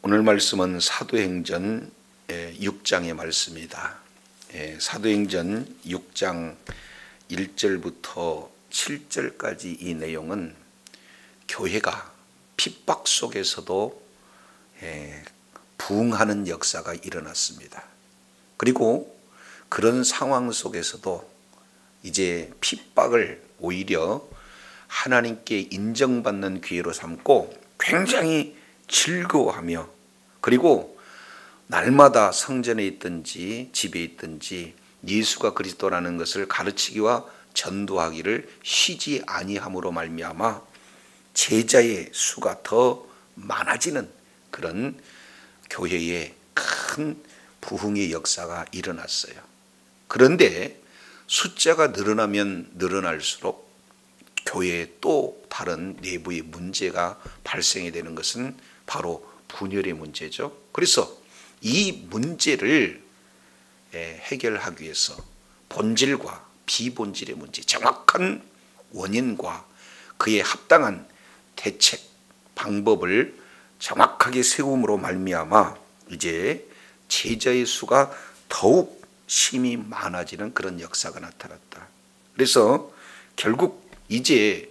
오늘 말씀은 사도행전 6장의 말씀입니다. 사도행전 6장 1절부터 7절까지 이 내용은 교회가 핍박 속에서도 부흥하는 역사가 일어났습니다. 그리고 그런 상황 속에서도 이제 핍박을 오히려 하나님께 인정받는 기회로 삼고 굉장히 즐거워하며, 그리고 날마다 성전에 있든지 집에 있든지 예수가 그리스도라는 것을 가르치기와 전도하기를 쉬지 아니함으로 말미암아 제자의 수가 더 많아지는 그런 교회의 큰 부흥의 역사가 일어났어요. 그런데 숫자가 늘어나면 늘어날수록 교회에 또 다른 내부의 문제가 발생이 되는 것은 바로 분열의 문제죠. 그래서 이 문제를 해결하기 위해서 본질과 비본질의 문제, 정확한 원인과 그에 합당한 대책 방법을 정확하게 세움으로 말미암아 이제 제자의 수가 더욱 심히 많아지는 그런 역사가 나타났다. 그래서 결국 이제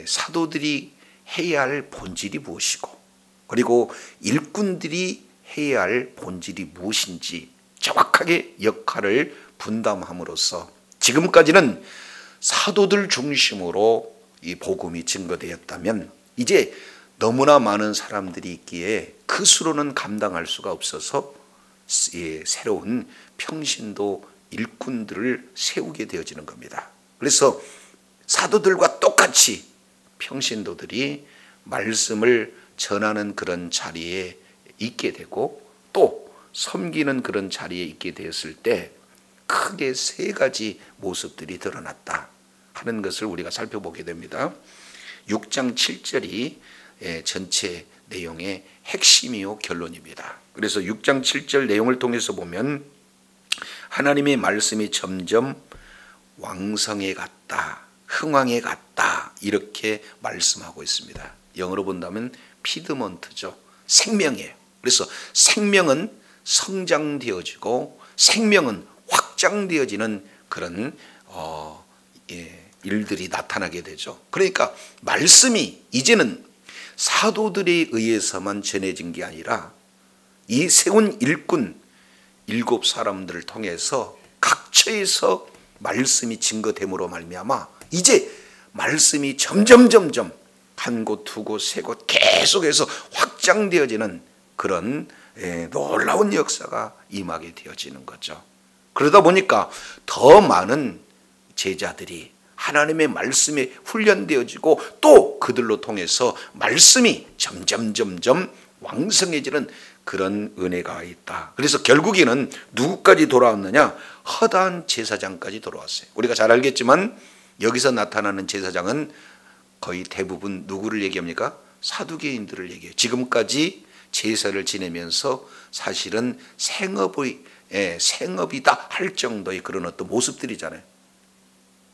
사도들이 해야 할 본질이 무엇이고, 그리고 일꾼들이 해야 할 본질이 무엇인지 정확하게 역할을 분담함으로써 지금까지는 사도들 중심으로 이 복음이 증거되었다면, 이제 너무나 많은 사람들이 있기에 그 수로는 감당할 수가 없어서 새로운 평신도 일꾼들을 세우게 되어지는 겁니다. 그래서 사도들과 똑같이 평신도들이 말씀을 전하는 그런 자리에 있게 되고 또 섬기는 그런 자리에 있게 되었을 때 크게 세 가지 모습들이 드러났다 하는 것을 우리가 살펴보게 됩니다. 6장 7절이 전체 내용의 핵심이요 결론입니다. 그래서 6장 7절 내용을 통해서 보면 하나님의 말씀이 점점 왕성해 갔다, 흥왕해 갔다, 이렇게 말씀하고 있습니다. 영어로 본다면 피드먼트죠. 생명이에요. 그래서 생명은 성장되어지고 생명은 확장되어지는 그런 일들이 나타나게 되죠. 그러니까 말씀이 이제는 사도들에 의해서만 전해진 게 아니라 이 세운 일꾼 7사람들을 통해서 각처에서 말씀이 증거됨으로 말미암아 이제 말씀이 점점 한 곳, 두 곳, 세 곳 계속해서 확장되어지는 그런 놀라운 역사가 임하게 되어지는 거죠. 그러다 보니까 더 많은 제자들이 하나님의 말씀에 훈련되어지고 또 그들로 통해서 말씀이 점점 왕성해지는 그런 은혜가 있다. 그래서 결국에는 누구까지 돌아왔느냐? 허다한 제사장까지 돌아왔어요. 우리가 잘 알겠지만 여기서 나타나는 제사장은 거의 대부분 누구를 얘기합니까? 사두개인들을 얘기해요. 지금까지 제사를 지내면서 사실은 생업이다 할 정도의 그런 어떤 모습들이잖아요.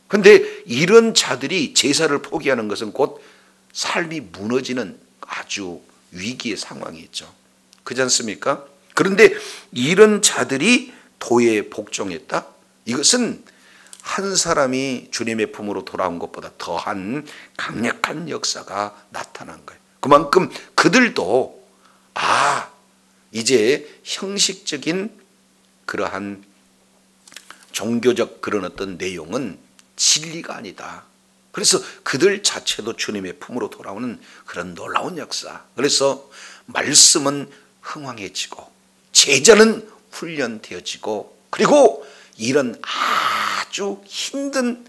그런데 이런 자들이 제사를 포기하는 것은 곧 삶이 무너지는 아주 위기의 상황이 있죠. 그렇지 않습니까? 그런데 이런 자들이 도에 복종했다? 이것은 한 사람이 주님의 품으로 돌아온 것보다 더한 강력한 역사가 나타난 거예요. 그만큼 그들도 이제 형식적인 그러한 종교적 그런 어떤 내용은 진리가 아니다. 그래서 그들 자체도 주님의 품으로 돌아오는 그런 놀라운 역사. 그래서 말씀은 흥왕해지고 제자는 훈련되어지고 그리고 이런 아주 힘든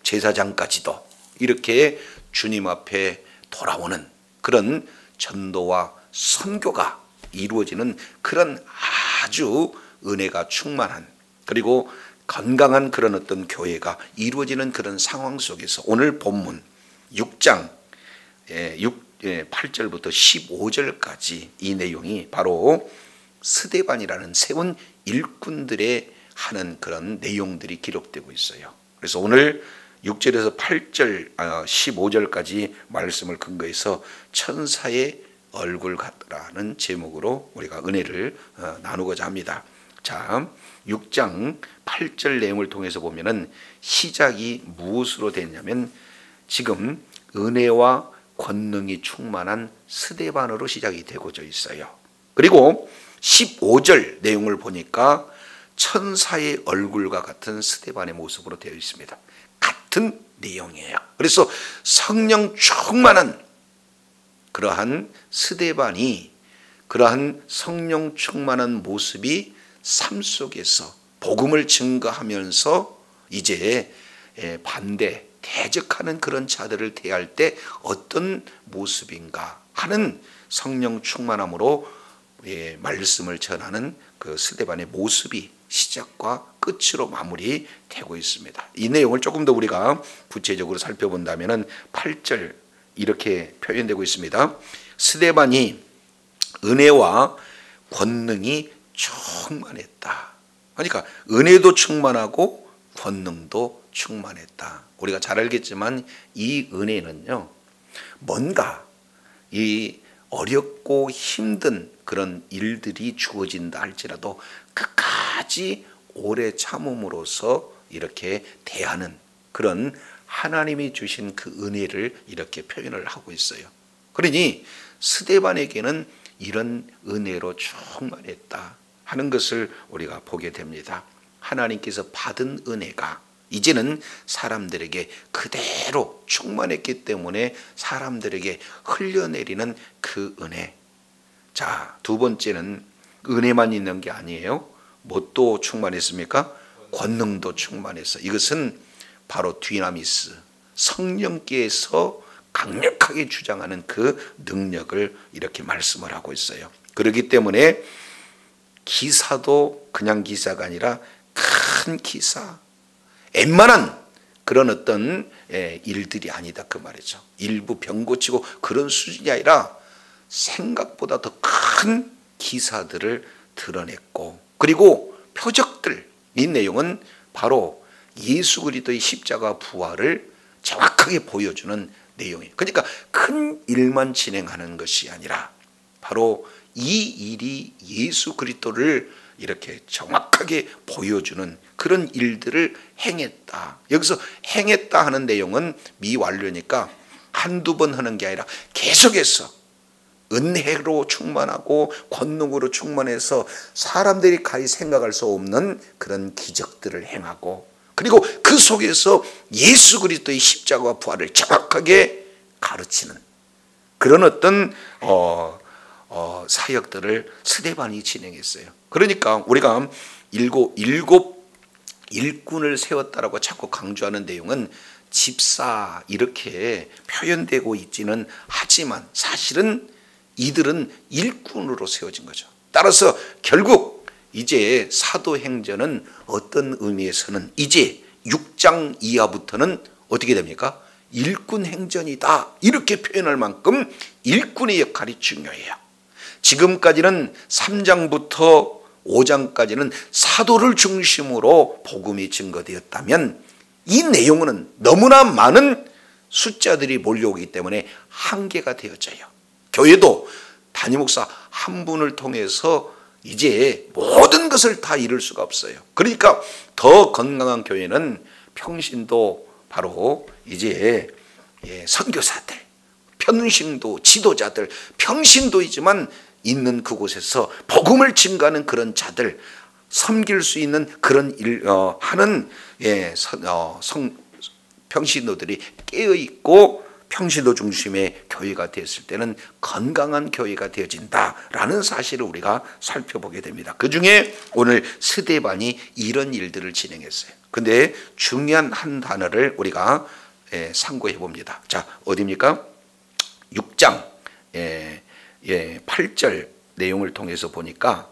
제사장까지도 이렇게 주님 앞에 돌아오는 그런 전도와 선교가 이루어지는 그런 아주 은혜가 충만한, 그리고 건강한 그런 어떤 교회가 이루어지는 그런 상황 속에서 오늘 본문 6장 8절부터 15절까지 이 내용이 바로 스데반이라는 세운 일꾼들의 하는 그런 내용들이 기록되고 있어요. 그래서 오늘 6절에서 8절 15절까지 말씀을 근거해서 천사의 얼굴 같다라는 제목으로 우리가 은혜를 나누고자 합니다. 자, 6장 8절 내용을 통해서 보면은 시작이 무엇으로 됐냐면 지금 은혜와 권능이 충만한 스데반으로 시작이 되고져 있어요. 그리고 15절 내용을 보니까 천사의 얼굴과 같은 스데반의 모습으로 되어 있습니다. 같은 내용이에요. 그래서 성령 충만한 그러한 스데반이 그러한 성령 충만한 모습이 삶 속에서 복음을 증거하면서 이제 반대 대적하는 그런 자들을 대할 때 어떤 모습인가 하는 성령 충만함으로 말씀을 전하는 그 스데반의 모습이 시작과 끝으로 마무리되고 있습니다. 이 내용을 조금 더 우리가 구체적으로 살펴본다면 8절 이렇게 표현되고 있습니다. 스데반이 은혜와 권능이 충만했다. 그러니까 은혜도 충만하고 권능도 충만했다. 우리가 잘 알겠지만 이 은혜는요, 뭔가 이 어렵고 힘든 그런 일들이 주어진다 할지라도 끝까지 오래 참음으로써 이렇게 대하는 그런 하나님이 주신 그 은혜를 이렇게 표현을 하고 있어요. 그러니 스데반에게는 이런 은혜로 충만했다 하는 것을 우리가 보게 됩니다. 하나님께서 받은 은혜가 이제는 사람들에게 그대로 충만했기 때문에 사람들에게 흘려내리는 그 은혜. 자, 두 번째는 은혜만 있는 게 아니에요. 뭣도 충만했습니까? 권능도 충만했어. 이것은 바로 디나미스, 성령께서 강력하게 주장하는 그 능력을 이렇게 말씀을 하고 있어요. 그렇기 때문에 기사도 그냥 기사가 아니라 큰 기사, 웬만한 그런 어떤 일들이 아니다 그 말이죠. 일부 병 고치고 그런 수준이 아니라 생각보다 더 큰 기사들을 드러냈고, 그리고 표적들, 이 내용은 바로 예수 그리스도의 십자가 부활을 정확하게 보여주는 내용이에요. 그러니까 큰 일만 진행하는 것이 아니라 바로 이 일이 예수 그리스도를 이렇게 정확하게 보여주는 그런 일들을 행했다. 여기서 행했다 하는 내용은 미완료니까 한두 번 하는 게 아니라 계속해서 은혜로 충만하고 권능으로 충만해서 사람들이 가히 생각할 수 없는 그런 기적들을 행하고, 그리고 그 속에서 예수 그리스도의 십자가와 부활을 정확하게 가르치는 그런 어떤 사역들을 스데반이 진행했어요. 그러니까 우리가 일곱 일꾼을 세웠다라고 자꾸 강조하는 내용은 집사 이렇게 표현되고 있지는 하지만 사실은 이들은 일꾼으로 세워진 거죠. 따라서 결국 이제 사도행전은 어떤 의미에서는 이제 6장 이하부터는 어떻게 됩니까? 일꾼 행전이다 이렇게 표현할 만큼 일꾼의 역할이 중요해요. 지금까지는 3장부터 5장까지는 사도를 중심으로 복음이 증거되었다면 이 내용은 너무나 많은 숫자들이 몰려오기 때문에 한계가 되어져요. 교회도 담임 목사 한 분을 통해서 이제 모든 것을 다 이룰 수가 없어요. 그러니까 더 건강한 교회는 평신도 바로 이제 선교사들, 평신도 지도자들, 평신도이지만 있는 그곳에서 복음을 증거하는 그런 자들, 섬길 수 있는 그런 일 하는 평신도들이 깨어 있고 평신도 중심의 교회가 됐을 때는 건강한 교회가 되어진다라는 사실을 우리가 살펴보게 됩니다. 그 중에 오늘 스데반이 이런 일들을 진행했어요. 근데 중요한 한 단어를 우리가 상고해 봅니다. 자, 어디입니까? 6장 8절 내용을 통해서 보니까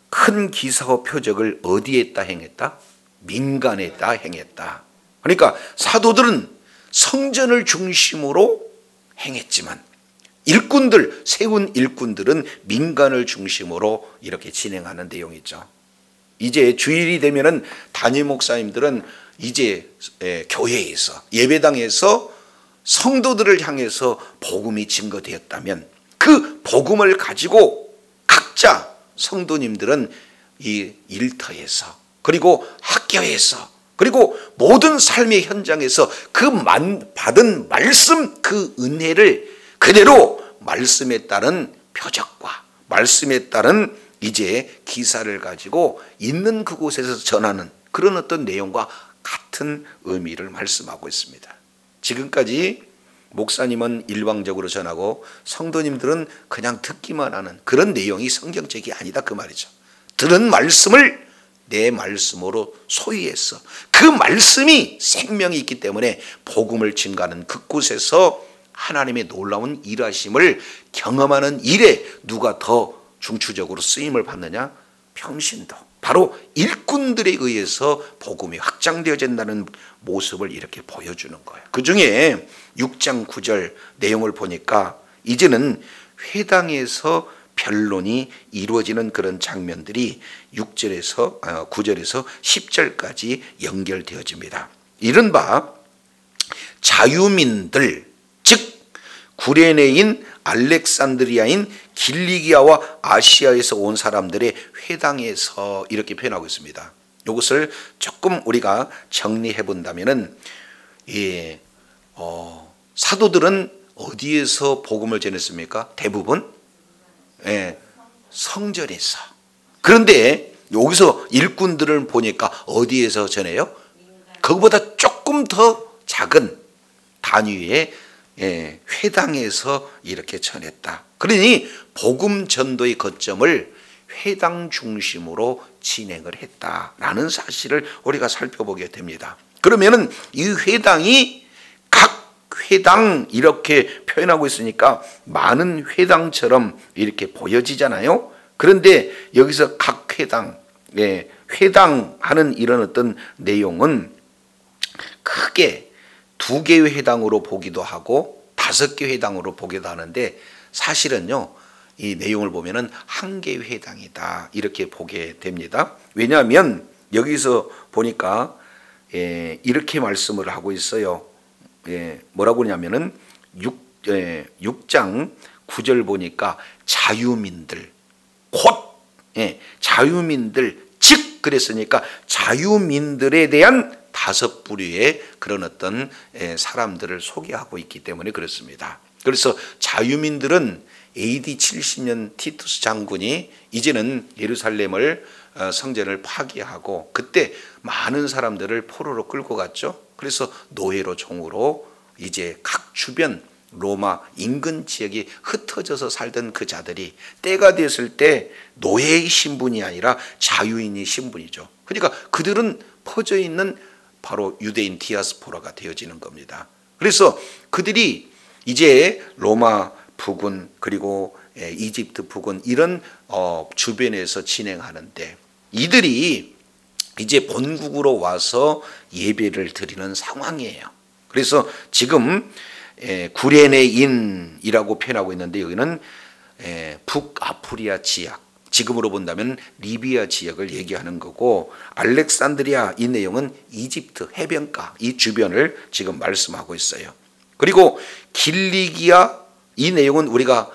큰 기사와 표적을 어디에다 행했다? 민간에다 행했다. 그러니까 사도들은 성전을 중심으로 행했지만 일꾼들, 세운 일꾼들은 민간을 중심으로 이렇게 진행하는 내용이죠. 이제 주일이 되면은 담임 목사님들은 이제 교회에서 예배당에서 성도들을 향해서 복음이 증거되었다면 그 복음을 가지고 각자 성도님들은 이 일터에서 그리고 학교에서 그리고 모든 삶의 현장에서 그 받은 말씀 그 은혜를 그대로 말씀에 따른 표적과 말씀에 따른 이제 기사를 가지고 있는 그곳에서 전하는 그런 어떤 내용과 같은 의미를 말씀하고 있습니다. 지금까지 목사님은 일방적으로 전하고 성도님들은 그냥 듣기만 하는 그런 내용이 성경적이 아니다 그 말이죠. 들은 말씀을 내 말씀으로 소유해서 그 말씀이 생명이 있기 때문에 복음을 증가하는 그곳에서 하나님의 놀라운 일하심을 경험하는 일에 누가 더 중추적으로 쓰임을 받느냐? 평신도. 바로 일꾼들에 의해서 복음이 확장되어진다는 모습을 이렇게 보여주는 거예요. 그 중에 6장 9절 내용을 보니까 이제는 회당에서 변론이 이루어지는 그런 장면들이 9절에서 10절까지 연결되어집니다. 이른바 자유민들, 즉 구레네인, 알렉산드리아인, 길리기아와 아시아에서 온 사람들의 회당에서 이렇게 표현하고 있습니다. 이것을 조금 우리가 정리해 본다면은 사도들은 어디에서 복음을 전했습니까? 대부분 성전에서. 그런데 여기서 일꾼들을 보니까 어디에서 전해요? 그거보다 조금 더 작은 단위의 회당에서 이렇게 전했다. 그러니 복음 전도의 거점을 회당 중심으로 진행을 했다라는 사실을 우리가 살펴보게 됩니다. 그러면은 이 회당이 각 회당 이렇게 표현하고 있으니까 많은 회당처럼 이렇게 보여지잖아요. 그런데 여기서 각 회당, 회당하는 이런 어떤 내용은 크게 2개의 회당으로 보기도 하고 5개 회당으로 보기도 하는데 사실은요 이 내용을 보면은 1개의 회당이다 이렇게 보게 됩니다. 왜냐하면 여기서 보니까 이렇게 말씀을 하고 있어요. 뭐라고 하냐면은 6장 9절 보니까 자유민들 곧 자유민들 즉 그랬으니까 자유민들에 대한 5부류의 그런 어떤 사람들을 소개하고 있기 때문에 그렇습니다. 그래서 자유민들은 AD 70년 티투스 장군이 이제는 예루살렘을 성전을 파괴하고 그때 많은 사람들을 포로로 끌고 갔죠. 그래서 노예로 종으로 이제 각 주변 로마 인근 지역이 흩어져서 살던 그 자들이 때가 됐을 때 노예의 신분이 아니라 자유인의 신분이죠. 그러니까 그들은 퍼져 있는 바로 유대인 디아스포라가 되어지는 겁니다. 그래서 그들이 이제 로마 부근 그리고 이집트 부근 이런 주변에서 진행하는데 이들이 이제 본국으로 와서 예배를 드리는 상황이에요. 그래서 지금 구레네인이라고 표현하고 있는데 여기는 북아프리아 지역, 지금으로 본다면 리비아 지역을 얘기하는 거고 알렉산드리아 이 내용은 이집트 해변가 이 주변을 지금 말씀하고 있어요. 그리고 길리기아 이 내용은 우리가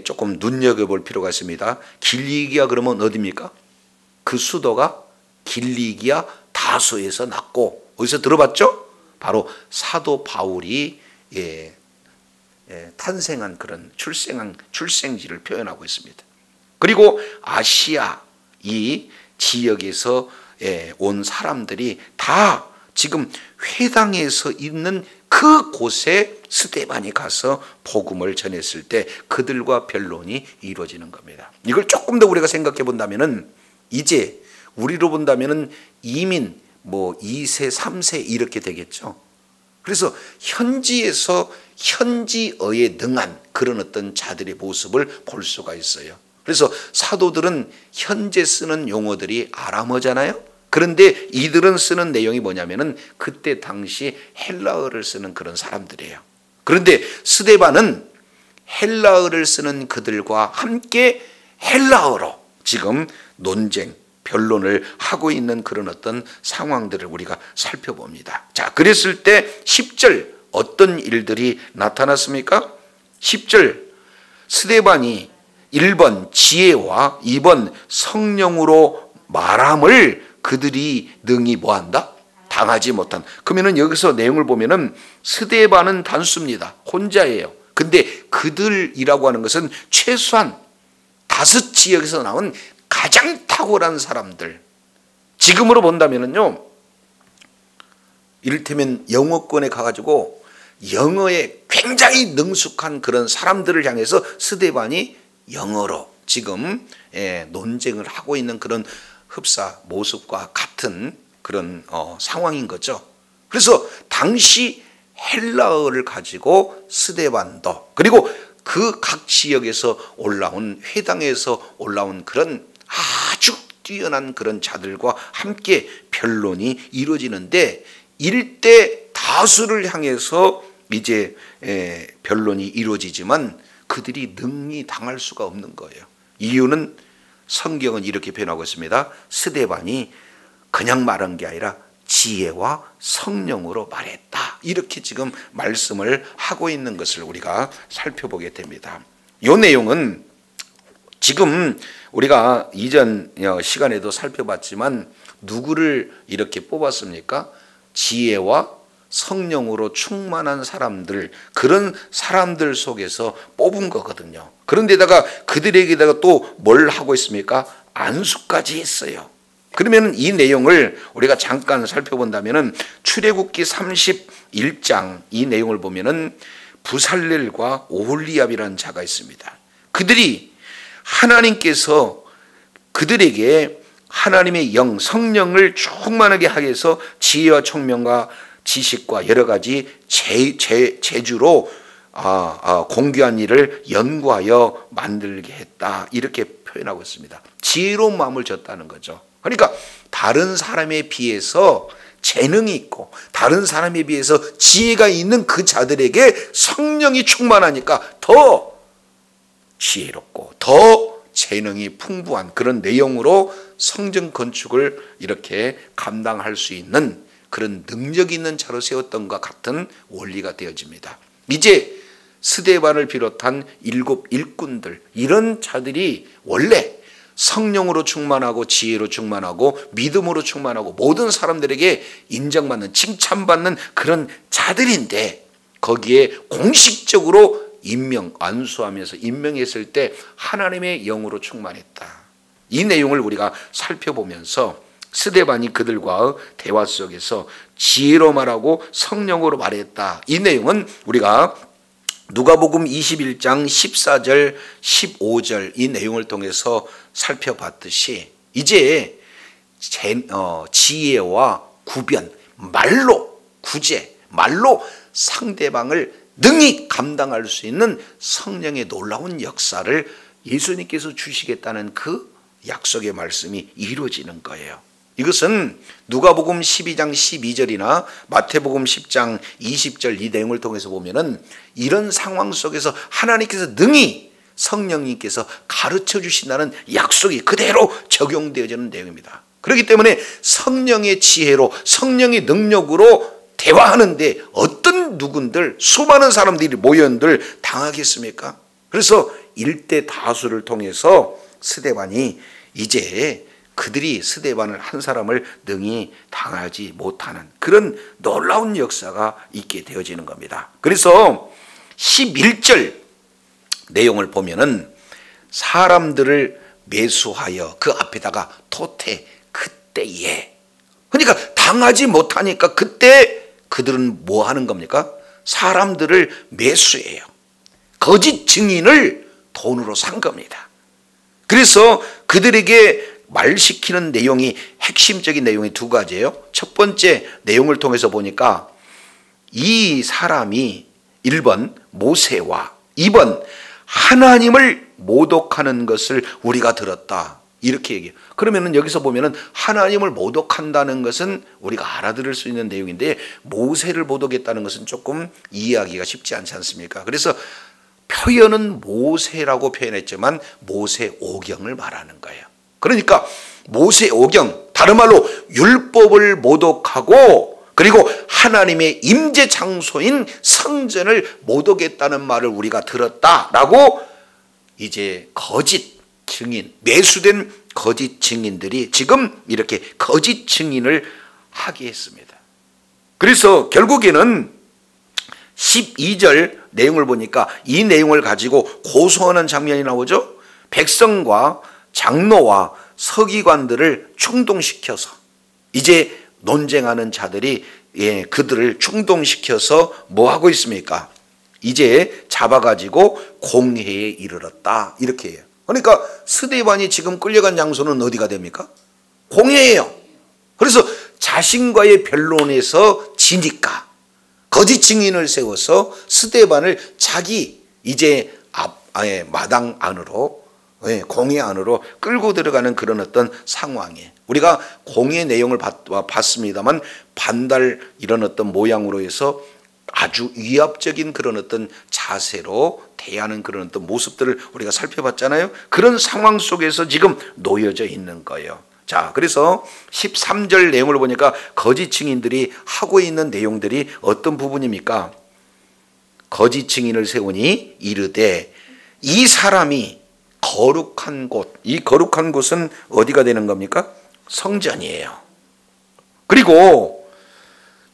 조금 눈여겨볼 필요가 있습니다. 길리기아 그러면 어디입니까? 그 수도가 길리기아 다소에서 났고 어디서 들어봤죠? 바로 사도 바울이 탄생한 그런 출생지를 표현하고 있습니다. 그리고 아시아 이 지역에서 온 사람들이 다 지금 회당에서 있는 그 곳에 스데반이 가서 복음을 전했을 때 그들과 변론이 이루어지는 겁니다. 이걸 조금 더 우리가 생각해 본다면은 이제 우리로 본다면은 이민 2세, 3세 이렇게 되겠죠. 그래서 현지에서 현지어에 능한 그런 어떤 자들의 모습을 볼 수가 있어요. 그래서 사도들은 현재 쓰는 용어들이 아람어잖아요. 그런데 이들은 쓰는 내용이 뭐냐면은 그때 당시 헬라어를 쓰는 그런 사람들이에요. 그런데 스데반은 헬라어를 쓰는 그들과 함께 헬라어로 지금 논쟁, 변론을 하고 있는 그런 어떤 상황들을 우리가 살펴봅니다. 자, 그랬을 때 10절 어떤 일들이 나타났습니까? 10절 스데반이 1번 지혜와 2번 성령으로 말함을 그들이 능히 뭐한다? 당하지 못한. 그러면은 여기서 내용을 보면은 스데반은 단수입니다. 혼자예요. 근데 그들이라고 하는 것은 최소한 5 지역에서 나온 가장 탁월한 사람들. 지금으로 본다면은요, 이를테면 영어권에 가가지고 영어에 굉장히 능숙한 그런 사람들을 향해서 스데반이 영어로 지금 논쟁을 하고 있는 그런 흡사 모습과 같은 그런 상황인 거죠. 그래서 당시 헬라어를 가지고 스데반도, 그리고 그 각 지역에서 올라온, 회당에서 올라온 그런 아주 뛰어난 그런 자들과 함께 변론이 이루어지는데, 일대 다수를 향해서 이제 변론이 이루어지지만 그들이 능히 당할 수가 없는 거예요. 이유는 성경은 이렇게 표현하고 있습니다. 스데반이 그냥 말한 게 아니라 지혜와 성령으로 말했다. 이렇게 지금 말씀을 하고 있는 것을 우리가 살펴보게 됩니다. 이 내용은 지금 우리가 이전 시간에도 살펴봤지만 누구를 이렇게 뽑았습니까? 지혜와 성령으로 충만한 사람들, 그런 사람들 속에서 뽑은 거거든요. 그런데다가 그들에게다가 또 뭘 하고 있습니까? 안수까지 했어요. 그러면 이 내용을 우리가 잠깐 살펴본다면은 출애굽기 31장 이 내용을 보면은 부살렐과 오홀리압이라는 자가 있습니다. 그들이 하나님께서 그들에게 하나님의 영, 성령을 충만하게 하기 위해서 지혜와 총명과 지식과 여러 가지 재주로 공교한 일을 연구하여 만들게 했다. 이렇게 표현하고 있습니다. 지혜로운 마음을 줬다는 거죠. 그러니까 다른 사람에 비해서 재능이 있고 다른 사람에 비해서 지혜가 있는 그 자들에게 성령이 충만하니까 더 지혜롭고 더 재능이 풍부한 그런 내용으로 성전 건축을 이렇게 감당할 수 있는 그런 능력 있는 자로 세웠던 것과 같은 원리가 되어집니다. 이제 스데반을 비롯한 7 일꾼들, 이런 자들이 원래 성령으로 충만하고 지혜로 충만하고 믿음으로 충만하고 모든 사람들에게 인정받는, 칭찬받는 그런 자들인데, 거기에 공식적으로 안수하면서 임명했을 때 하나님의 영으로 충만했다. 이 내용을 우리가 살펴보면서 스데반이 그들과 대화 속에서 지혜로 말하고 성령으로 말했다. 이 내용은 우리가 누가복음 21장 14절 15절 이 내용을 통해서 살펴봤듯이 이제 지혜와 구변, 말로 구제, 말로 상대방을 능히 감당할 수 있는 성령의 놀라운 역사를 예수님께서 주시겠다는 그 약속의 말씀이 이루어지는 거예요. 이것은 누가복음 12장 12절이나 마태복음 10장 20절 이 내용을 통해서 보면은 이런 상황 속에서 하나님께서 능히 성령님께서 가르쳐 주신다는 약속이 그대로 적용되어지는 내용입니다. 그렇기 때문에 성령의 지혜로, 성령의 능력으로 대화하는데 어떤 누군들, 수많은 사람들이 모여들 당하겠습니까? 그래서 일대 다수를 통해서 스데반이 이제 그들이 스데반을 한 사람을 능히 당하지 못하는 그런 놀라운 역사가 있게 되어지는 겁니다. 그래서 11절 내용을 보면은 사람들을 매수하여 그 앞에다가 토태 그때에, 그러니까 당하지 못하니까 그때 그들은 뭐 하는 겁니까? 사람들을 매수해요. 거짓 증인을 돈으로 산 겁니다. 그래서 그들에게 말시키는 내용이, 핵심적인 내용이 2가지예요. 첫 번째 내용을 통해서 보니까 이 사람이 1번 모세와 2번 하나님을 모독하는 것을 우리가 들었다. 이렇게 얘기해요. 그러면은 여기서 보면은 하나님을 모독한다는 것은 우리가 알아들을 수 있는 내용인데, 모세를 모독했다는 것은 조금 이해하기가 쉽지 않지 않습니까? 그래서 표현은 모세라고 표현했지만 모세 오경을 말하는 거예요. 그러니까 모세 오경, 다른 말로 율법을 모독하고 그리고 하나님의 임재 장소인 성전을 모독했다는 말을 우리가 들었다라고 이제 거짓 증인, 매수된 거짓 증인들이 지금 이렇게 거짓 증인을 하게 했습니다. 그래서 결국에는 12절 내용을 보니까 이 내용을 가지고 고소하는 장면이 나오죠. 백성과 장로와 서기관들을 충동시켜서 이제 논쟁하는 자들이 그들을 충동시켜서 뭐 하고 있습니까? 이제 잡아가지고 공회에 이르렀다 이렇게 해요. 그러니까 스데반이 지금 끌려간 장소는 어디가 됩니까? 공회예요. 그래서 자신과의 변론에서 지니까 거짓 증인을 세워서 스데반을 자기 이제 마당 안으로, 공회 안으로 끌고 들어가는 그런 어떤 상황에, 우리가 공회 내용을 봤습니다만 반달 이런 어떤 모양으로 해서 아주 위압적인 그런 어떤 자세로 대하는 그런 어떤 모습들을 우리가 살펴봤잖아요. 그런 상황 속에서 지금 놓여져 있는 거예요. 자, 그래서 13절 내용을 보니까 거짓 증인들이 하고 있는 내용들이 어떤 부분입니까? 거짓 증인을 세우니 이르되 이 사람이 거룩한 곳, 이 거룩한 곳은 어디가 되는 겁니까? 성전이에요. 그리고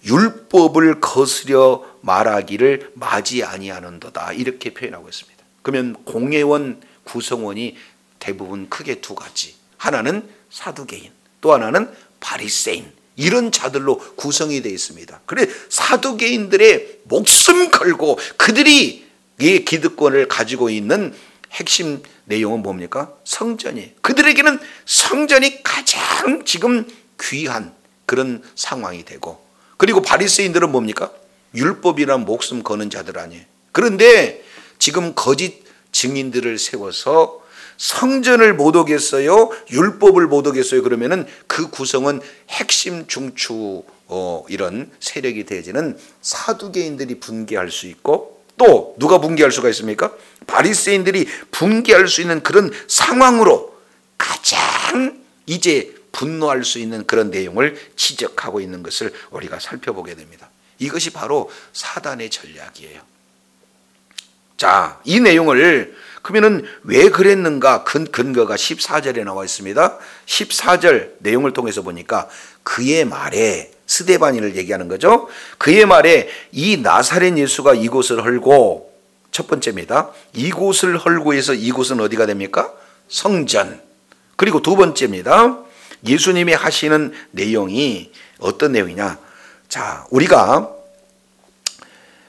율법을 거스려 말하기를 맞이 아니하는도다 이렇게 표현하고 있습니다. 그러면 공회원 구성원이 대부분 크게 두 가지, 하나는 사두개인, 또 하나는 바리새인, 이런 자들로 구성이 되어 있습니다. 그래 사두개인들의 목숨 걸고 그들이 이 기득권을 가지고 있는 핵심 내용은 뭡니까? 성전이. 그들에게는 성전이 가장 지금 귀한 그런 상황이 되고, 그리고 바리새인들은 뭡니까? 율법이란 목숨 거는 자들 아니에요. 그런데 지금 거짓 증인들을 세워서 성전을 못 오겠어요? 율법을 못 오겠어요? 그러면은 그 구성은 핵심 중추 이런 세력이 되어지는 사두개인들이 붕괴할 수 있고, 또 누가 붕괴할 수가 있습니까? 바리새인들이 붕괴할 수 있는 그런 상황으로 가장 이제 분노할 수 있는 그런 내용을 지적하고 있는 것을 우리가 살펴보게 됩니다. 이것이 바로 사단의 전략이에요. 자, 이 내용을 그러면은 왜 그랬는가? 근거가 14절에 나와 있습니다. 14절 내용을 통해서 보니까 그의 말에, 스데반인을 얘기하는 거죠. 그의 말에 이 나사렛 예수가 이곳을 헐고, 첫 번째입니다. 이곳을 헐고 해서 이곳은 어디가 됩니까? 성전. 그리고 두 번째입니다. 예수님이 하시는 내용이 어떤 내용이냐? 자, 우리가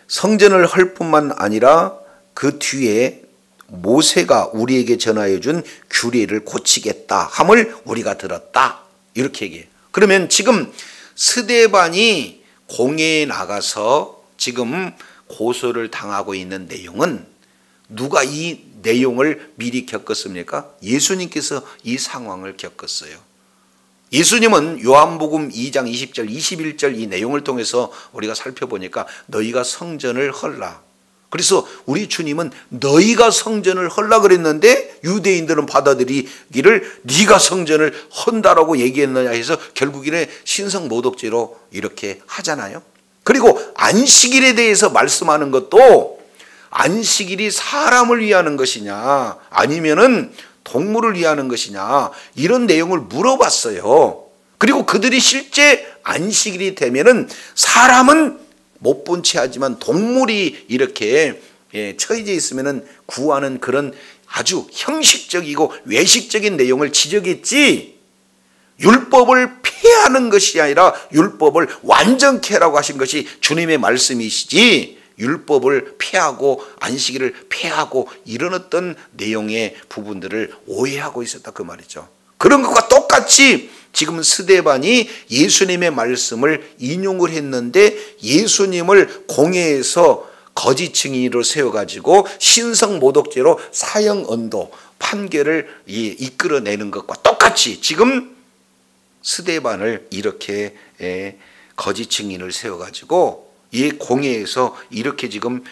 성전을 헐 뿐만 아니라 그 뒤에 모세가 우리에게 전하여 준 규례를 고치겠다 함을 우리가 들었다 이렇게 얘기해요. 그러면 지금 스데반이 공회에 나가서 지금 고소를 당하고 있는 내용은 누가 이 내용을 미리 겪었습니까? 예수님께서 이 상황을 겪었어요. 예수님은 요한복음 2장 20절 21절 이 내용을 통해서 우리가 살펴보니까 너희가 성전을 헐라. 그래서 우리 주님은 너희가 성전을 헐라 그랬는데 유대인들은 받아들이기를 네가 성전을 헌다라고 얘기했느냐 해서 결국에는 신성모독죄로 이렇게 하잖아요. 그리고 안식일에 대해서 말씀하는 것도 안식일이 사람을 위하는 것이냐 아니면은 동물을 위하는 것이냐 이런 내용을 물어봤어요. 그리고 그들이 실제 안식일이 되면은 사람은 못 본 채 하지만 동물이 이렇게 처해져 있으면은 구하는 그런 아주 형식적이고 외식적인 내용을 지적했지, 율법을 폐하는 것이 아니라 율법을 완전케 하라고 하신 것이 주님의 말씀이시지, 율법을 폐하고 안식일을 폐하고 이런 어떤 내용의 부분들을 오해하고 있었다 그 말이죠. 그런 것과 똑같이 지금 스데반이 예수님의 말씀을 인용을 했는데 예수님을 공회에서 거짓 증인으로 세워가지고 신성모독죄로 사형 언도 판결을 이끌어내는 것과 똑같이 지금 스데반을 이렇게 거짓 증인을 세워가지고 이 공회에서 이렇게 지금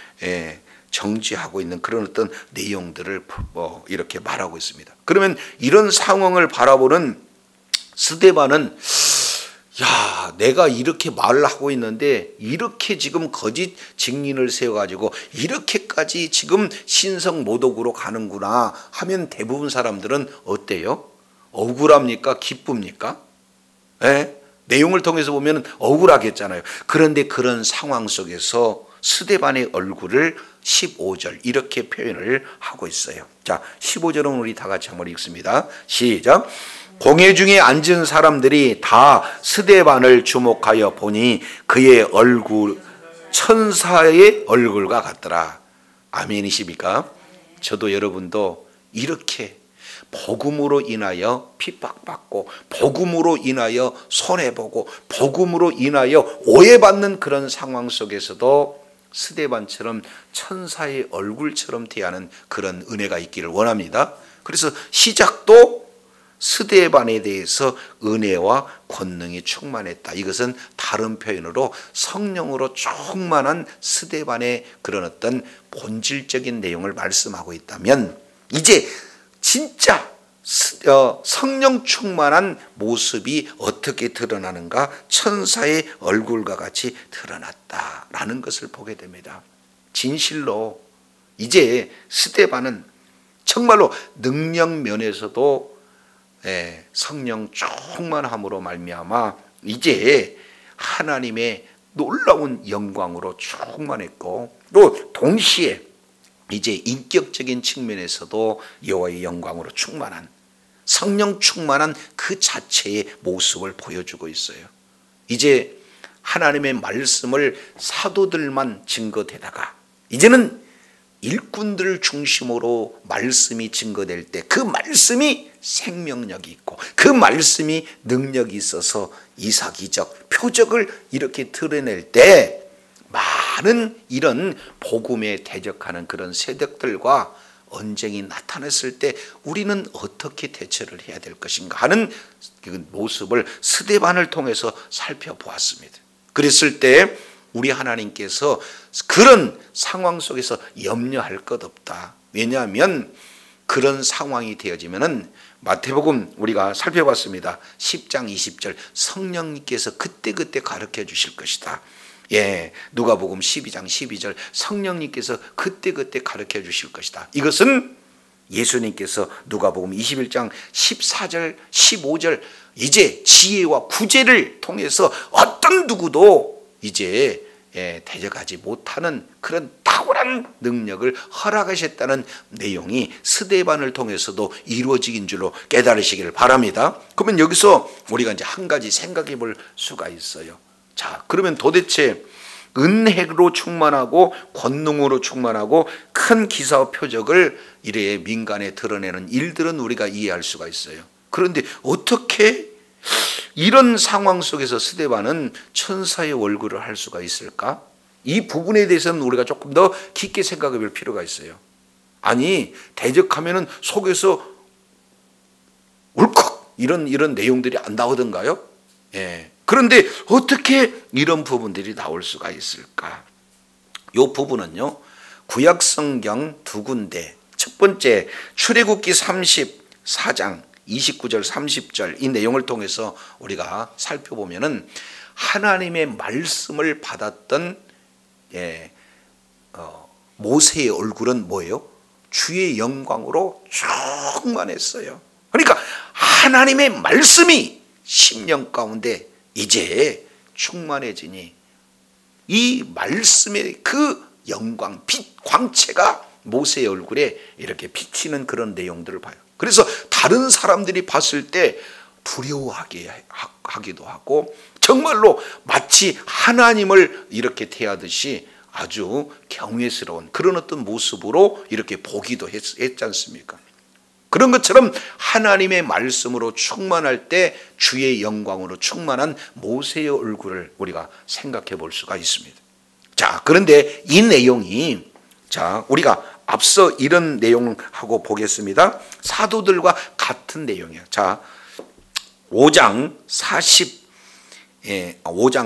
정지하고 있는 그런 어떤 내용들을 이렇게 말하고 있습니다. 그러면 이런 상황을 바라보는 스데반은 야, 내가 이렇게 말을 하고 있는데 이렇게 지금 거짓 증인을 세워가지고 이렇게까지 지금 신성모독으로 가는구나 하면 대부분 사람들은 어때요? 억울합니까? 기쁩니까? 예? 내용을 통해서 보면 억울하겠잖아요. 그런데 그런 상황 속에서 스데반의 얼굴을 15절 이렇게 표현을 하고 있어요. 자, 15절은 우리 다 같이 한번 읽습니다. 시작. 공회 중에 앉은 사람들이 다 스데반을 주목하여 보니 그의 얼굴 천사의 얼굴과 같더라. 아멘이십니까? 저도 여러분도 이렇게 복음으로 인하여 핍박받고 복음으로 인하여 손해보고 복음으로 인하여 오해받는 그런 상황 속에서도 스데반처럼 천사의 얼굴처럼 대하는 그런 은혜가 있기를 원합니다. 그래서 시작도 스데반에 대해서 은혜와 권능이 충만했다. 이것은 다른 표현으로 성령으로 충만한 스데반의 그런 어떤 본질적인 내용을 말씀하고 있다면, 이제 진짜 성령 충만한 모습이 어떻게 드러나는가? 천사의 얼굴과 같이 드러났다라는 것을 보게 됩니다. 진실로 이제 스데반은 정말로 능력 면에서도 성령 충만함으로 말미암아 이제 하나님의 놀라운 영광으로 충만했고, 또 동시에 이제 인격적인 측면에서도 여호와의 영광으로 충만한, 성령 충만한 그 자체의 모습을 보여주고 있어요. 이제 하나님의 말씀을 사도들만 증거되다가 이제는 일꾼들 중심으로 말씀이 증거될 때 그 말씀이 생명력이 있고 그 말씀이 능력이 있어서 이사기적 표적을 이렇게 드러낼 때 많은 이런 복음에 대적하는 그런 세력들과 언쟁이 나타났을 때 우리는 어떻게 대처를 해야 될 것인가 하는 모습을 스데반을 통해서 살펴보았습니다. 그랬을 때 우리 하나님께서 그런 상황 속에서 염려할 것 없다. 왜냐하면 그런 상황이 되어지면은 마태복음 우리가 살펴봤습니다. 10장 20절 성령님께서 그때그때 가르쳐 주실 것이다. 예, 누가복음 12장 12절 성령님께서 그때그때 가르쳐 주실 것이다. 이것은 예수님께서 누가복음 21장 14절 15절 이제 지혜와 구제를 통해서 어떤 누구도 이제 대적하지 못하는 그런 탁월한 능력을 허락하셨다는 내용이 스데반을 통해서도 이루어지긴 줄로 깨달으시기를 바랍니다. 그러면 여기서 우리가 이제 한 가지 생각해 볼 수가 있어요. 자, 그러면 도대체 은혜로 충만하고 권능으로 충만하고 큰 기사와 표적을 이래 민간에 드러내는 일들은 우리가 이해할 수가 있어요. 그런데 어떻게 이런 상황 속에서 스데반은 천사의 얼굴을 할 수가 있을까? 이 부분에 대해서는 우리가 조금 더 깊게 생각해 볼 필요가 있어요. 아니, 대적하면은 속에서 울컥 이런 내용들이 안 나오던가요? 예. 그런데 어떻게 이런 부분들이 나올 수가 있을까? 이 부분은요, 구약 성경 두 군데, 첫 번째 출애굽기 34장 29절 30절 이 내용을 통해서 우리가 살펴보면은 하나님의 말씀을 받았던 모세의 얼굴은 뭐예요? 주의 영광으로 충만했어요. 그러니까 하나님의 말씀이 10년 가운데 이제 충만해지니 이 말씀의 그 영광, 빛, 광채가 모세의 얼굴에 이렇게 비치는 그런 내용들을 봐요. 그래서 다른 사람들이 봤을 때 두려워하기도 하고 정말로 마치 하나님을 이렇게 대하듯이 아주 경외스러운 그런 어떤 모습으로 이렇게 보기도 했지 않습니까? 그런 것처럼 하나님의 말씀으로 충만할 때 주의 영광으로 충만한 모세의 얼굴을 우리가 생각해 볼 수가 있습니다. 자, 그런데 이 내용이 우리가 앞서 이런 내용하고 보겠습니다. 사도들과 같은 내용이에요. 자, 5장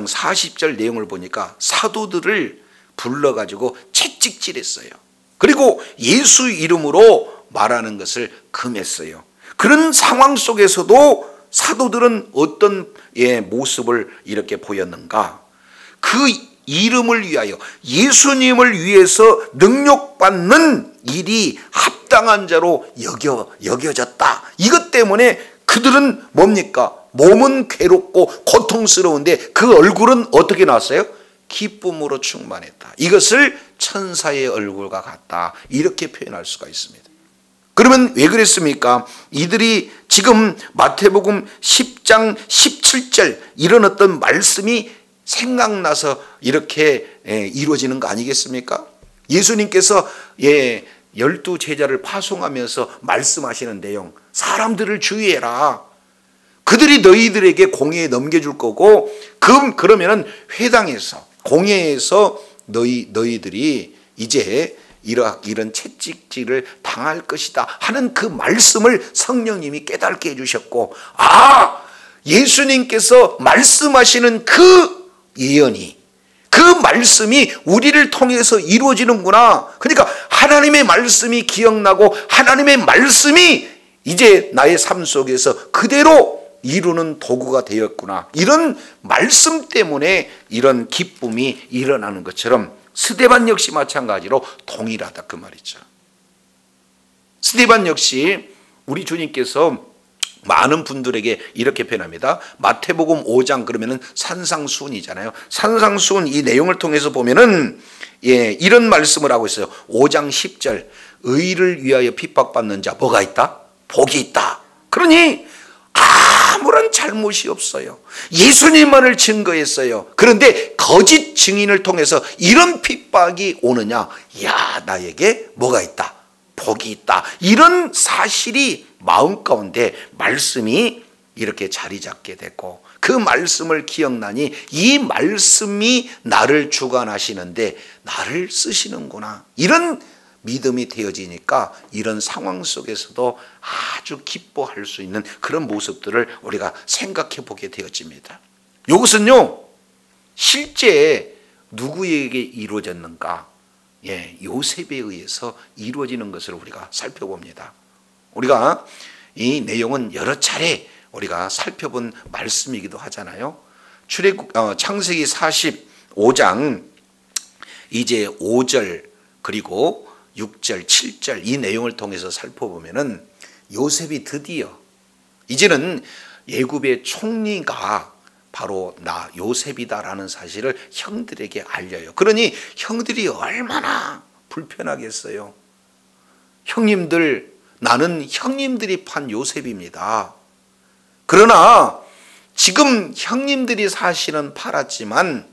40절 내용을 보니까 사도들을 불러가지고 채찍질했어요. 그리고 예수 이름으로 말하는 것을 금했어요. 그런 상황 속에서도 사도들은 어떤 모습을 이렇게 보였는가? 그 이름을 위하여, 예수님을 위해서 능력받는 일이 합당한 자로 여겨졌다. 이것 때문에 그들은 뭡니까? 몸은 괴롭고 고통스러운데 그 얼굴은 어떻게 나왔어요? 기쁨으로 충만했다. 이것을 천사의 얼굴과 같다. 이렇게 표현할 수가 있습니다. 그러면 왜 그랬습니까? 이들이 지금 마태복음 10장 17절 이런 어떤 말씀이 생각나서 이렇게 이루어지는 거 아니겠습니까? 예수님께서 12제자를 파송하면서 말씀하시는 내용, 사람들을 주의해라. 그들이 너희들에게 공회에 넘겨줄 거고, 그러면은 회당에서, 공회에서 너희들이 이제 이런 채찍질을 당할 것이다 하는 그 말씀을 성령님이 깨닫게 해주셨고, 예수님께서 말씀하시는 그 예언이, 그 말씀이 우리를 통해서 이루어지는구나. 그러니까 하나님의 말씀이 기억나고 하나님의 말씀이 이제 나의 삶 속에서 그대로 이루는 도구가 되었구나. 이런 말씀 때문에 이런 기쁨이 일어나는 것처럼 스데반 역시 마찬가지로 동일하다 그 말이죠. 스데반 역시 우리 주님께서 많은 분들에게 이렇게 표현합니다. 마태복음 5장 그러면은 산상수훈이잖아요. 산상수훈 이 내용을 통해서 보면은 이런 말씀을 하고 있어요. 5장 10절 의를 위하여 핍박받는 자 뭐가 있다? 복이 있다. 그러니 아무런 잘못이 없어요. 예수님만을 증거했어요. 그런데 거짓 증인을 통해서 이런 핍박이 오느냐? 야, 나에게 뭐가 있다? 복이 있다. 이런 사실이 마음 가운데 말씀이 이렇게 자리 잡게 되고, 그 말씀을 기억나니 이 말씀이 나를 주관하시는데 나를 쓰시는구나. 이런 믿음이 되어지니까 이런 상황 속에서도 아주 기뻐할 수 있는 그런 모습들을 우리가 생각해 보게 되어집니다. 이것은요, 실제 누구에게 이루어졌는가? 요셉에 의해서 이루어지는 것을 우리가 살펴봅니다. 우리가 이 내용은 여러 차례 우리가 살펴본 말씀이기도 하잖아요. 창세기 45장 이제 5절 그리고 6절, 7절 이 내용을 통해서 살펴보면은 요셉이 드디어 이제는 애굽의 총리가 바로 나 요셉이다라는 사실을 형들에게 알려요. 그러니 형들이 얼마나 불편하겠어요. 형님들, 나는 형님들이 판 요셉입니다. 그러나 지금 형님들이 사실은 팔았지만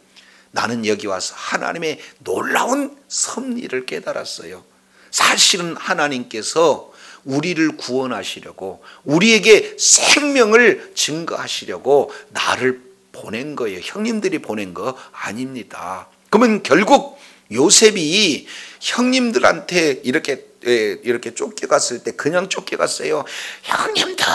나는 여기 와서 하나님의 놀라운 섭리를 깨달았어요. 사실은 하나님께서 우리를 구원하시려고, 우리에게 생명을 증거하시려고 나를 보낸 거예요. 형님들이 보낸 거 아닙니다. 그러면 결국 요셉이 형님들한테 이렇게 쫓겨갔을 때 그냥 쫓겨갔어요. 형님들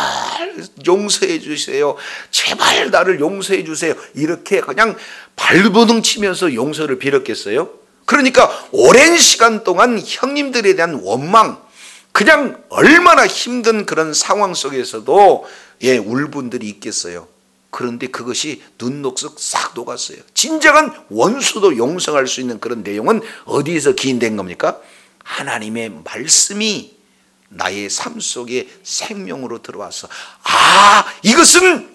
용서해 주세요. 제발 나를 용서해 주세요. 이렇게 그냥 발버둥 치면서 용서를 빌었겠어요? 그러니까 오랜 시간 동안 형님들에 대한 원망, 그냥 얼마나 힘든 그런 상황 속에서도 울 분들이 있겠어요. 그런데 그것이 눈 녹석 싹 녹았어요. 진정한 원수도 용서할 수 있는 그런 내용은 어디에서 기인된 겁니까? 하나님의 말씀이 나의 삶 속에 생명으로 들어와서 이것은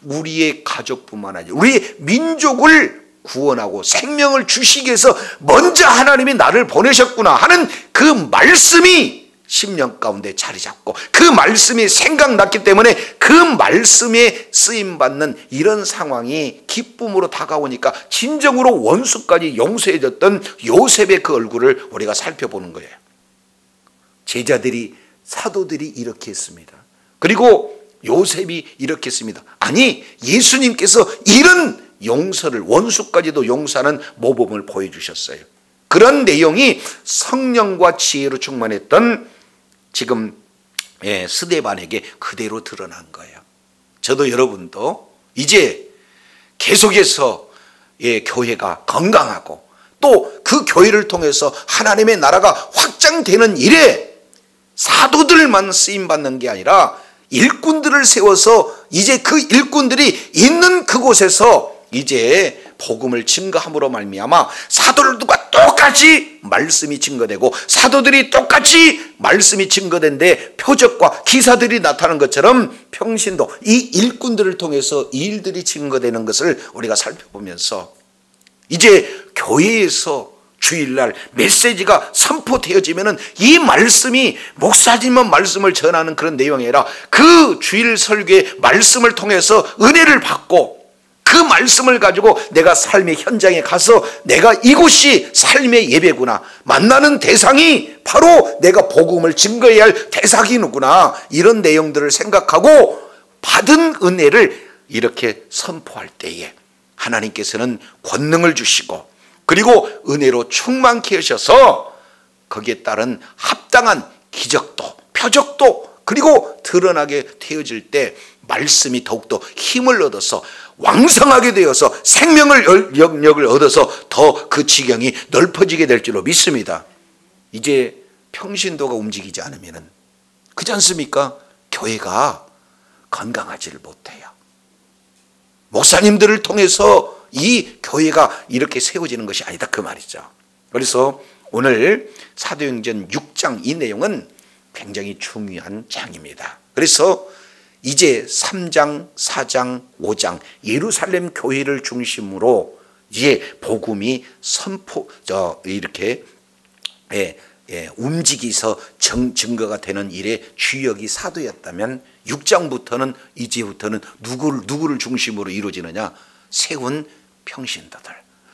우리의 가족뿐만 아니라 우리의 민족을 구원하고 생명을 주시기 위해서 먼저 하나님이 나를 보내셨구나 하는 그 말씀이 심령 가운데 자리 잡고, 그 말씀이 생각났기 때문에 그 말씀에 쓰임받는 이런 상황이 기쁨으로 다가오니까 진정으로 원수까지 용서해줬던 요셉의 그 얼굴을 우리가 살펴보는 거예요. 제자들이, 사도들이 이렇게 했습니다. 그리고 요셉이 이렇게 했습니다. 아니, 예수님께서 이런 용서를, 원수까지도 용서하는 모범을 보여주셨어요. 그런 내용이 성령과 지혜로 충만했던 지금 스데반에게 그대로 드러난 거예요. 저도 여러분도 이제 계속해서 교회가 건강하고 또 그 교회를 통해서 하나님의 나라가 확장되는 일에 사도들만 쓰임받는 게 아니라 일꾼들을 세워서 이제 그 일꾼들이 있는 그곳에서 이제 복음을 증거함으로 말미암아 사도들과 똑같이 말씀이 증거되고 사도들이 똑같이 말씀이 증거된데 표적과 기사들이 나타나는 것처럼 평신도 이 일꾼들을 통해서 이 일들이 증거되는 것을 우리가 살펴보면서 이제 교회에서 주일날 메시지가 선포되어지면은 이 말씀이 목사님만 말씀을 전하는 그런 내용이 아니라 그 주일 설교의 말씀을 통해서 은혜를 받고 그 말씀을 가지고 내가 삶의 현장에 가서 내가 이곳이 삶의 예배구나, 만나는 대상이 바로 내가 복음을 증거해야 할 대상이구나, 이런 내용들을 생각하고 받은 은혜를 이렇게 선포할 때에 하나님께서는 권능을 주시고 그리고 은혜로 충만케 하셔서 거기에 따른 합당한 기적도 표적도 그리고 드러나게 되어질 때 말씀이 더욱더 힘을 얻어서 왕성하게 되어서 생명을 영역을 얻어서 더 그 지경이 넓어지게 될 줄로 믿습니다. 이제 평신도가 움직이지 않으면 그렇지 않습니까? 교회가 건강하지를 못해요. 목사님들을 통해서 이 교회가 이렇게 세워지는 것이 아니다 그 말이죠. 그래서 오늘 사도행전 6장 이 내용은 굉장히 중요한 장입니다. 그래서 이제 3장, 4장, 5장 예루살렘 교회를 중심으로 이제 복음이 이렇게 움직이서 증거가 되는 일의 주역이 사도였다면 6장부터는 이제부터는 누구를 중심으로 이루어지느냐? 세운 평신도들,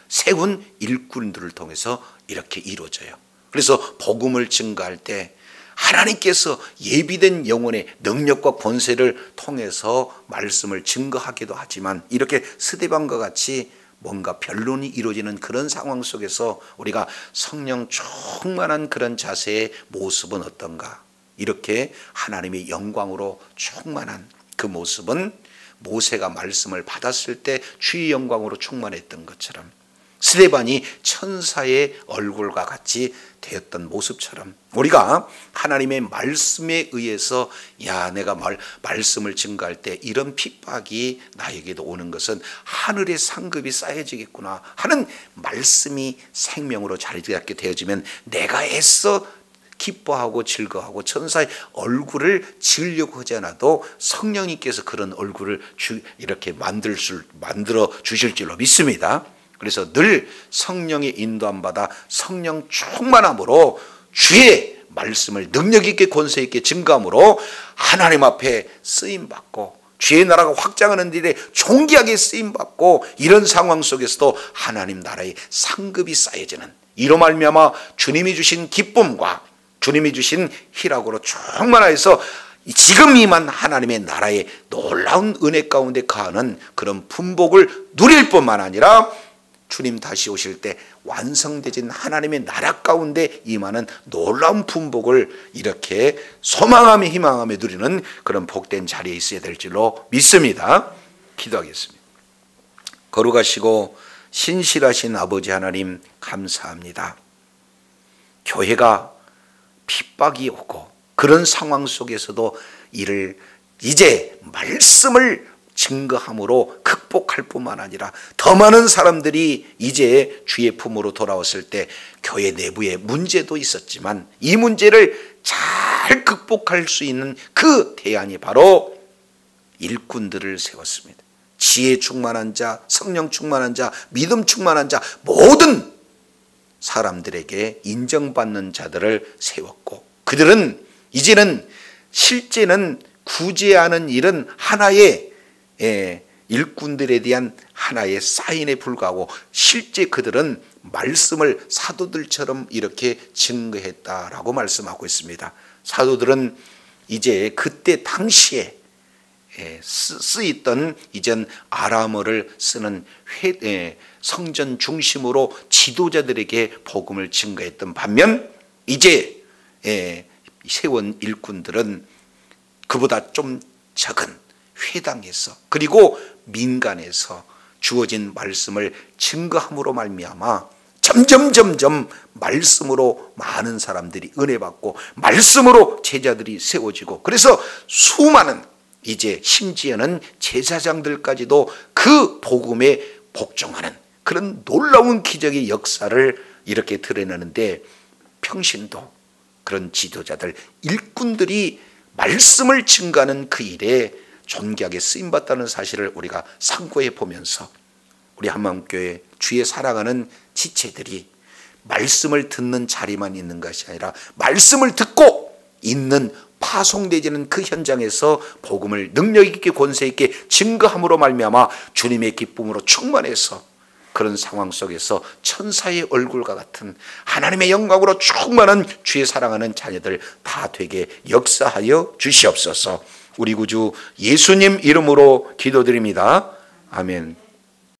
세운 일꾼들을 통해서 이렇게 이루어져요. 그래서 복음을 증거할 때 하나님께서 예비된 영혼의 능력과 권세를 통해서 말씀을 증거하기도 하지만 이렇게 스데반과 같이 뭔가 변론이 이루어지는 그런 상황 속에서 우리가 성령 충만한 그런 자세의 모습은 어떤가? 이렇게 하나님의 영광으로 충만한 그 모습은 모세가 말씀을 받았을 때 주의 영광으로 충만했던 것처럼 스데반이 천사의 얼굴과 같이 되었던 모습처럼 우리가 하나님의 말씀에 의해서 내가 말씀을 증거할 때 이런 핍박이 나에게도 오는 것은 하늘의 상급이 쌓여지겠구나 하는 말씀이 생명으로 자리 잡게 되어지면 내가 애써 기뻐하고 즐거워하고 천사의 얼굴을 지으려고 하지 않아도 성령님께서 그런 얼굴을 이렇게 만들어 주실 줄로 믿습니다. 그래서 늘 성령의 인도함 받아 성령 충만함으로 주의 말씀을 능력 있게 권세 있게 증거함으로 하나님 앞에 쓰임 받고 주의 나라가 확장하는 일에 존귀하게 쓰임 받고 이런 상황 속에서도 하나님 나라의 상급이 쌓여지는 이로 말미암아 주님이 주신 기쁨과 주님이 주신 희락으로 충만하여서 지금 임한 하나님의 나라의 놀라운 은혜 가운데 가는 그런 분복을 누릴 뿐만 아니라 주님 다시 오실 때 완성되진 하나님의 나라 가운데 임하는 놀라운 분복을 이렇게 소망하며 희망하며 누리는 그런 복된 자리에 있어야 될 줄로 믿습니다. 기도하겠습니다. 거룩하시고 신실하신 아버지 하나님 감사합니다. 교회가 핍박이 오고 그런 상황 속에서도 이를 이제 말씀을 증거함으로 극복할 뿐만 아니라 더 많은 사람들이 이제 주의 품으로 돌아왔을 때 교회 내부에 문제도 있었지만 이 문제를 잘 극복할 수 있는 그 대안이 바로 일꾼들을 세웠습니다. 지혜 충만한 자, 성령 충만한 자, 믿음 충만한 자 모든 사람들에게 인정받는 자들을 세웠고 그들은 이제는 실제는 구제하는 일은 하나의 일꾼들에 대한 하나의 사인에 불과하고 실제 그들은 말씀을 사도들처럼 이렇게 증거했다라고 말씀하고 있습니다. 사도들은 이제 그때 당시에 쓰였던 이전 아람어를 쓰는 성전 중심으로 지도자들에게 복음을 증거했던 반면 이제 세운 일꾼들은 그보다 좀 적은 회당에서 그리고 민간에서 주어진 말씀을 증거함으로 말미암아 점점 말씀으로 많은 사람들이 은혜 받고 말씀으로 제자들이 세워지고 그래서 수많은 이제 심지어는 제사장들까지도 그 복음에 복종하는 그런 놀라운 기적의 역사를 이렇게 드러내는데, 평신도 그런 지도자들, 일꾼들이 말씀을 증거하는 그 일에 존귀하게 쓰임받다는 사실을 우리가 상고해 보면서, 우리 한마음교회 주의 사랑하는 지체들이 말씀을 듣는 자리만 있는 것이 아니라 말씀을 듣고 있는, 파송되지는 그 현장에서 복음을 능력 있게 권세 있게 증거함으로 말미암아 주님의 기쁨으로 충만해서 그런 상황 속에서 천사의 얼굴과 같은 하나님의 영광으로 충만한 주의 사랑하는 자녀들 다 되게 역사하여 주시옵소서. 우리 구주 예수님 이름으로 기도드립니다. 아멘.